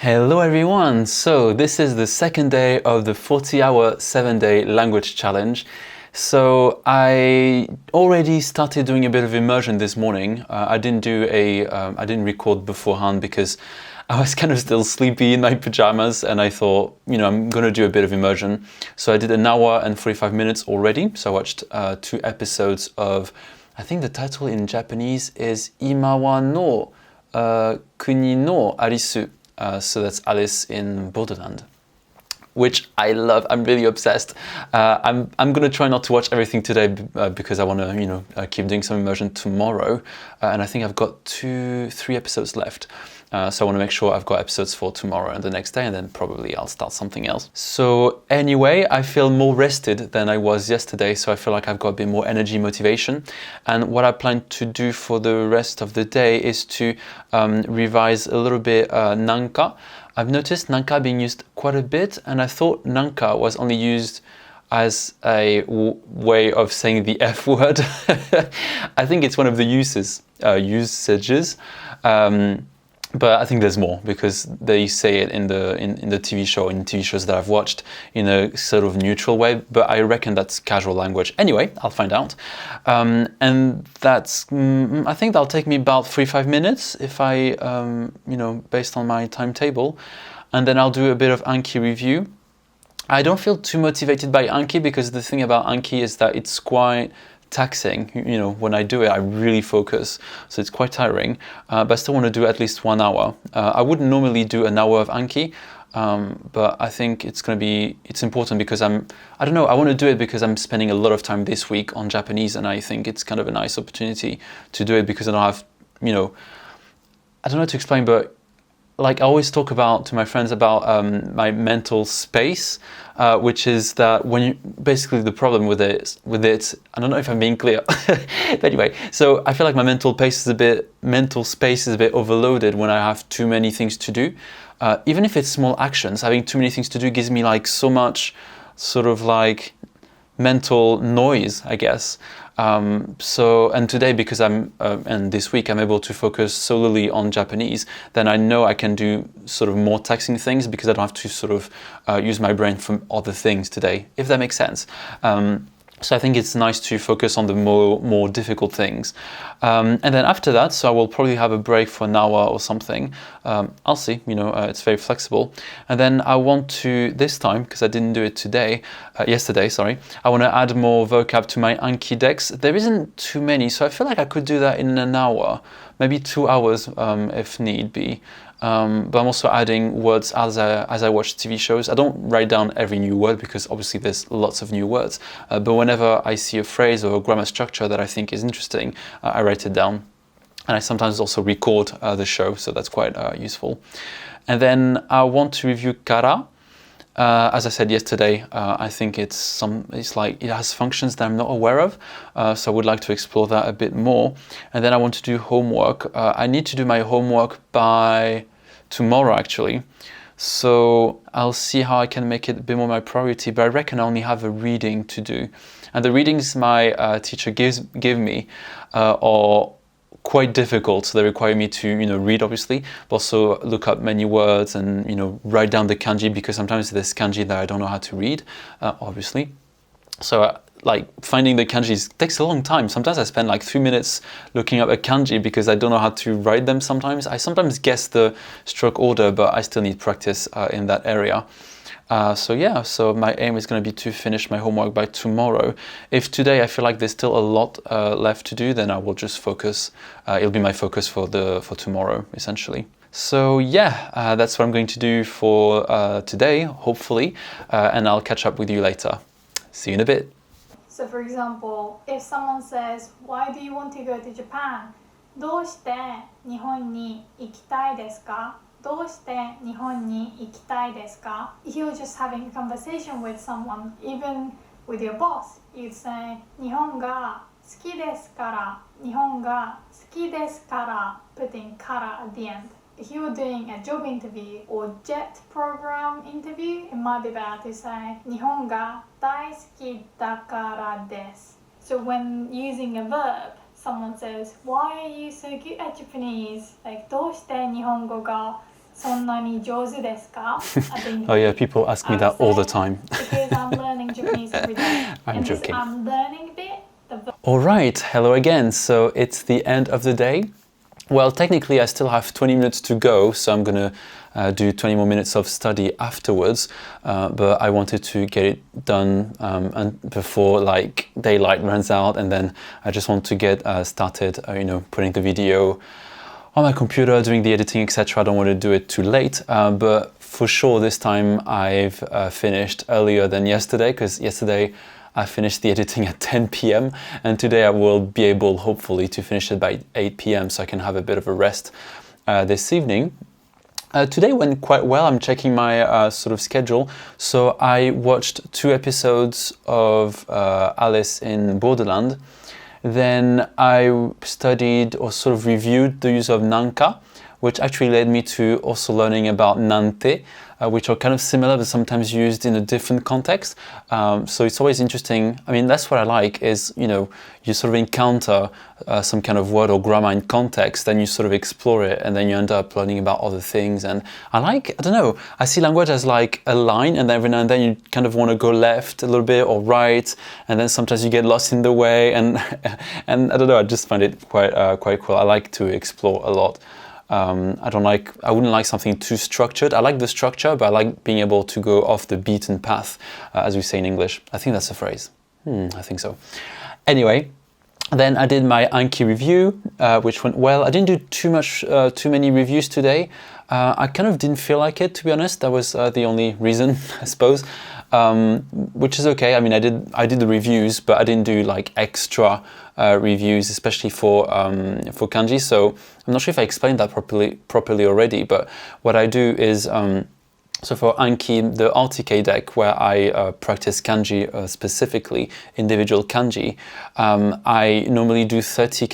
Hello everyone! So this is the second day of the 40-hour 7-day language challenge. So I already started doing a bit of immersion this morning. I didn't record beforehand because I was kind of still sleepy in my pajamas, and I thought, I'm gonna do a bit of immersion. So I did an hour and 45 minutes already. So I watched 2 episodes of, I think the title in Japanese is Imawa no Kuni no Arisu. So that's Alice in Borderland, which I love. I'm really obsessed. I'm gonna try not to watch everything today because I want to keep doing some immersion tomorrow, and I think I've got 2-3 episodes left. So I want to make sure I've got episodes for tomorrow and the next day, and then probably I'll start something else. So anyway, I feel more rested than I was yesterday, so I feel like I've got a bit more energy, motivation. And what I plan to do for the rest of the day is to revise a little bit Nanka. I've noticed Nanka being used quite a bit, and I thought Nanka was only used as a way of saying the F word. I think it's one of the usages. But I think there's more because they say it in the TV show, in TV shows that I've watched, in a sort of neutral way. But I reckon that's casual language. Anyway, I'll find out. And that's, I think that'll take me about 3-5 minutes if I, based on my timetable. And then I'll do a bit of Anki review. I don't feel too motivated by Anki because the thing about Anki is that it's quite taxing. When I do it, I really focus, so it's quite tiring, but I still want to do at least 1 hour. I wouldn't normally do an hour of Anki, but I think it's important because I want to do it because I'm spending a lot of time this week on Japanese, and I think it's kind of a nice opportunity to do it because I don't have, I don't know how to explain, but like I always talk to my friends about my mental space, which is that basically the problem with it, I don't know if I'm being clear, but anyway, so I feel like my mental space is a bit overloaded when I have too many things to do. Even if it's small actions, having too many things to do gives me like so much sort of like mental noise, I guess. And today, because and this week I'm able to focus solely on Japanese, then I know I can do sort of more taxing things because I don't have to sort of use my brain from other things today, if that makes sense. So I think it's nice to focus on the more difficult things. And then after that, so I will probably have a break for an hour or something. I'll see, it's very flexible. And then I want to, this time, because I didn't do it yesterday, I want to add more vocab to my Anki decks. There isn't too many, so I feel like I could do that in an hour, maybe 2 hours if need be. But I'm also adding words as I watch TV shows. I don't write down every new word because obviously there's lots of new words. But whenever I see a phrase or a grammar structure that I think is interesting, I write it down. And I sometimes also record the show, so that's quite useful. And then I want to review kara. As I said yesterday, I think it has functions that I'm not aware of, so I would like to explore that a bit more. And then I want to do homework. I need to do my homework by tomorrow, actually. So I'll see how I can make it a bit more my priority, but I reckon I only have a reading to do. And the readings my teacher give me are quite difficult, so they require me to read, obviously, but also look up many words and write down the kanji, because sometimes there's kanji that I don't know how to read, obviously. So like finding the kanji takes a long time. Sometimes I spend like 3 minutes looking up a kanji because I don't know how to write them. Sometimes I guess the stroke order, but I still need practice in that area. So my aim is going to be to finish my homework by tomorrow. If today I feel like there's still a lot left to do, then I will just focus. It'll be my focus for tomorrow, essentially. So yeah, that's what I'm going to do for today, hopefully, and I'll catch up with you later. See you in a bit. So for example, if someone says, "Why do you want to go to Japan?" どうして日本に行きたいですか? どうして日本に行きたいですか? If you're just having a conversation with someone, even with your boss, you'd say 日本が好きですから、日本が好きですから, putting から at the end. If you're doing a job interview or jet program interview, it might be better to say 日本が大好きだからです. So when using a verb, someone says, "Why are you so good at Japanese?" Like どうして日本語がそんなに上手ですか? I think Oh yeah, people ask me that all the time. Because I'm learning Japanese every day. I'm joking. I'm learning a bit. Alright, hello again. So it's the end of the day. Well, technically I still have 20 minutes to go, so I'm gonna do 20 more minutes of study afterwards, but I wanted to get it done and before like daylight runs out, and then I just want to get started, putting the video on my computer, doing the editing, etc. I don't want to do it too late, but for sure this time I've finished earlier than yesterday, because yesterday I finished the editing at 10 p.m. and today I will be able, hopefully, to finish it by 8 p.m. so I can have a bit of a rest this evening. Today went quite well. I'm checking my sort of schedule. So I watched 2 episodes of Alice in Borderland. Then I studied or sort of reviewed the use of nanka, which actually led me to also learning about nante, which are kind of similar but sometimes used in a different context. So it's always interesting. I mean, that's what I like is, you sort of encounter some kind of word or grammar in context, then you sort of explore it, and then you end up learning about other things. And I don't know, I see language as like a line, and then every now and then you kind of want to go left a little bit or right, and then sometimes you get lost in the way, and I don't know, I just find it quite cool. I like to explore a lot. I wouldn't like something too structured. I like the structure, but I like being able to go off the beaten path, as we say in English. I think that's a phrase. I think so. Anyway, then I did my Anki review, which went well. I didn't do too many reviews today. I kind of didn't feel like it, to be honest. That was the only reason, I suppose. Which is okay. I mean, I did the reviews, but I didn't do like extra reviews, especially for kanji. So I'm not sure if I explained that properly already. But what I do is so for Anki, the RTK deck, where I practice kanji, specifically individual kanji, I normally do 30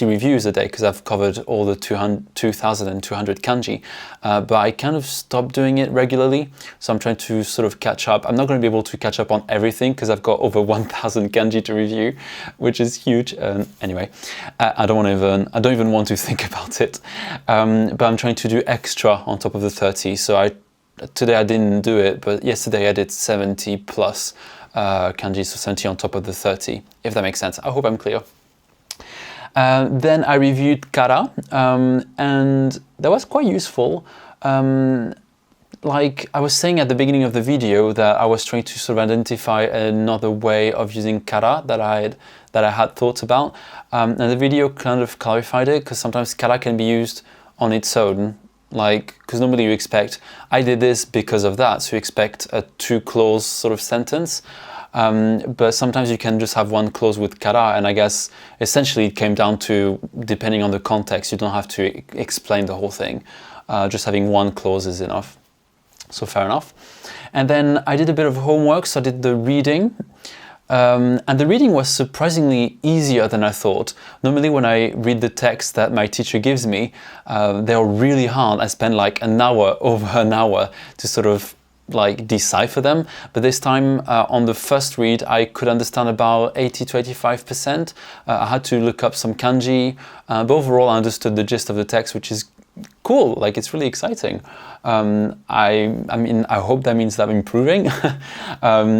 reviews a day, because I've covered all the 2,200 kanji, but I kind of stopped doing it regularly, so I'm trying to sort of catch up. I'm not going to be able to catch up on everything, because I've got over 1,000 kanji to review, which is huge. Anyway, I don't even want to think about it, but I'm trying to do extra on top of the 30. So today I didn't do it, but yesterday I did 70 plus kanji, so 70 on top of the 30, if that makes sense. I hope I'm clear. Then I reviewed kara, and that was quite useful. Like I was saying at the beginning of the video, that I was trying to sort of identify another way of using kara that I had thought about, and the video kind of clarified it, because sometimes kara can be used on its own. Because normally you expect, I did this because of that, so you expect a 2-clause sort of sentence, but sometimes you can just have 1 clause with kara, and I guess essentially it came down to, depending on the context, you don't have to explain the whole thing, just having 1 clause is enough, so fair enough. And then I did a bit of homework, so I did the reading. And the reading was surprisingly easier than I thought. Normally when I read the text that my teacher gives me, they're really hard. I spend like over an hour to sort of like decipher them. But this time on the first read, I could understand about 80 to 85%. I had to look up some kanji, but overall I understood the gist of the text, which is cool. Like, it's really exciting. I mean, I hope that means that I'm improving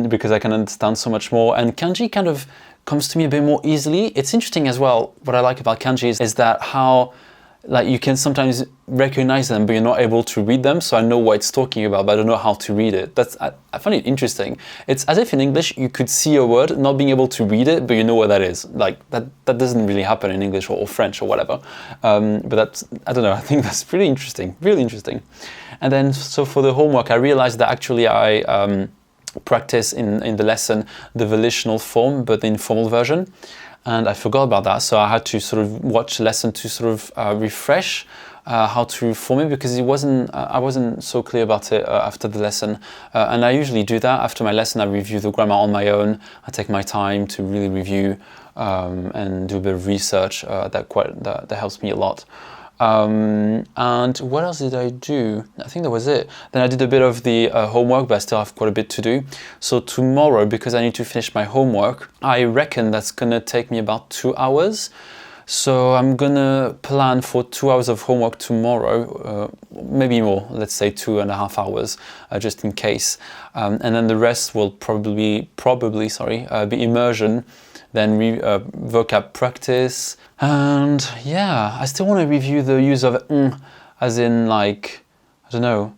because I can understand so much more. And kanji kind of comes to me a bit more easily. It's interesting as well. What I like about kanji is that how, like, you can sometimes recognize them, but you're not able to read them. So I know what it's talking about, but I don't know how to read it. I find it interesting. It's as if in English you could see a word, not being able to read it, but you know what that is. Like that doesn't really happen in English or French or whatever. But that's, I don't know, I think that's pretty interesting, really interesting. And then, so for the homework, I realized that actually I practice in the lesson the volitional form, but the informal version. And I forgot about that, so I had to sort of watch the lesson to sort of refresh how to form it, because I wasn't so clear about it after the lesson. And I usually do that after my lesson. I review the grammar on my own. I take my time to really review and do a bit of research. That helps me a lot. And what else did I do? I think that was it. Then I did a bit of the homework, but I still have quite a bit to do. So tomorrow, because I need to finish my homework, I reckon that's gonna take me about 2 hours. So I'm gonna plan for 2 hours of homework tomorrow, maybe more, let's say 2.5 hours, just in case. And then the rest will probably be immersion, then vocab practice. And yeah, I still want to review the use of as in like, I don't know,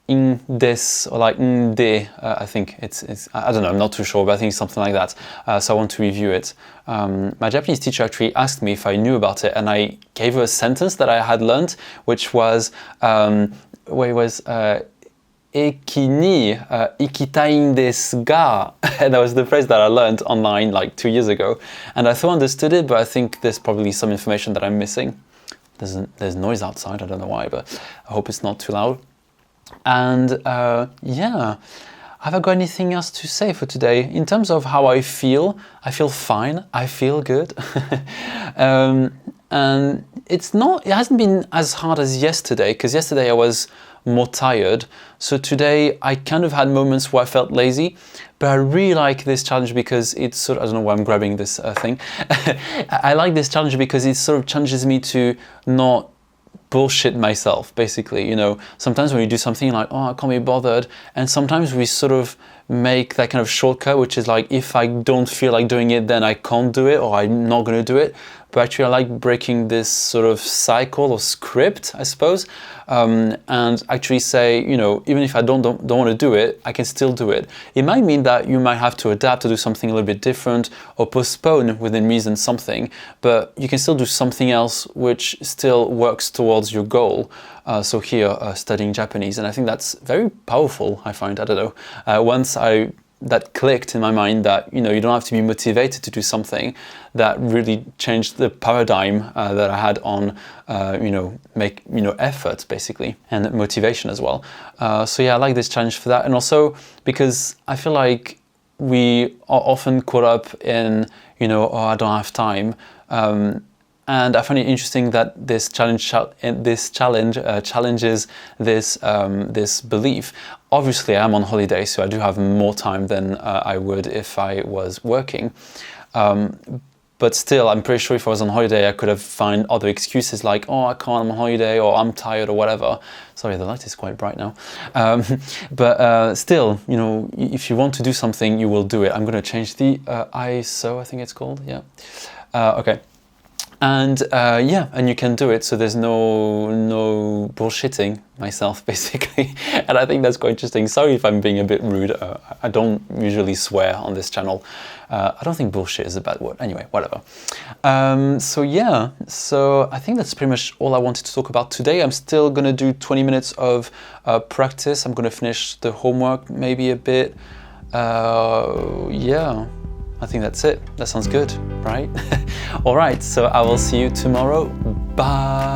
in des or like de. I think it's I don't know, I'm not too sure, but I think it's something like that. So I want to review it. My Japanese teacher actually asked me if I knew about it, and I gave her a sentence that I had learned, which was Eki ni ikitai desu ga. And that was the phrase that I learned online like 2 years ago, and I thought I understood it, but I think there's probably some information that I'm missing. There's noise outside, I don't know why, but I hope it's not too loud. And yeah, have I got anything else to say for today? In terms of how I feel fine, I feel good. And it hasn't been as hard as yesterday, because yesterday I was more tired. So today I kind of had moments where I felt lazy, but I really like this challenge because it's sort of, I don't know why I'm grabbing this thing. I like this challenge because it sort of challenges me to not bullshit myself, basically. You know, sometimes when you do something like, oh, I can't be bothered, and sometimes we sort of make that kind of shortcut, which is like, if I don't feel like doing it, then I can't do it, or I'm not going to do it. But actually I like breaking this sort of cycle or script, I suppose, and actually say, you know, even if I don't want to do it, I can still do it. It might mean that you might have to adapt to do something a little bit different, or postpone within reason something, but you can still do something else which still works towards your goal. So here, studying Japanese, and I think that's very powerful, I find. I don't know. Once that clicked in my mind that, you know, you don't have to be motivated to do something, that really changed the paradigm that I had on, efforts basically, and motivation as well. So yeah, I like this challenge for that. And also because I feel like we are often caught up in, you know, oh, I don't have time. And I find it interesting that this challenge challenges this belief. Obviously, I'm on holiday, so I do have more time than I would if I was working. But still, I'm pretty sure if I was on holiday, I could have found other excuses like, oh, I can't, I'm on holiday, or I'm tired, or whatever. Sorry, the light is quite bright now. But still, you know, if you want to do something, you will do it. I'm going to change the ISO, I think it's called, yeah. Okay. And yeah, and you can do it, so there's no bullshitting myself, basically. And I think that's quite interesting. Sorry if I'm being a bit rude. I don't usually swear on this channel. I don't think bullshit is a bad word. Anyway, whatever. So yeah, so I think that's pretty much all I wanted to talk about today. I'm still gonna do 20 minutes of practice. I'm gonna finish the homework maybe a bit. Yeah. I think that's it. That sounds good, right? All right, so I will see you tomorrow. Bye.